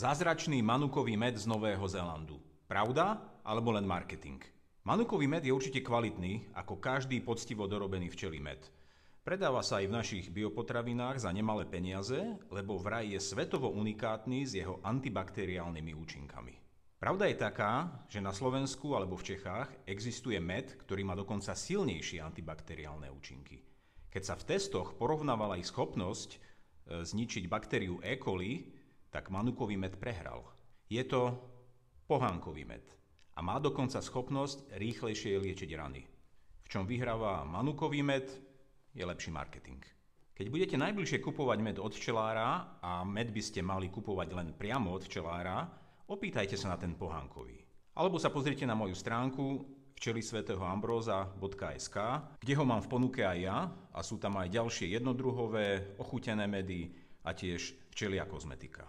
Zázračný manukový med z Nového Zélandu. Pravda alebo len marketing? Manukový med je určite kvalitný, ako každý poctivo dorobený včelí med. Predáva sa aj v našich biopotravinách za nemalé peniaze, lebo vraj je svetovo unikátny s jeho antibakteriálnymi účinkami. Pravda je taká, že na Slovensku alebo v Čechách existuje med, ktorý má dokonca silnejšie antibakteriálne účinky. Keď sa v testoch porovnávala ich schopnosť zničiť baktériu E. coli, tak manukový med prehral. Je to pohánkový med a má dokonca schopnosť rýchlejšie liečiť rany. V čom vyhráva manukový med, je lepší marketing. Keď budete najbližšie kupovať med od včelára a med by ste mali kupovať len priamo od včelára, opýtajte sa na ten pohánkový. Alebo sa pozrite na moju stránku včelisvätehoambróza.sk, kde ho mám v ponuke aj ja a sú tam aj ďalšie jednodruhové, ochutené medy a tiež včelia kozmetika.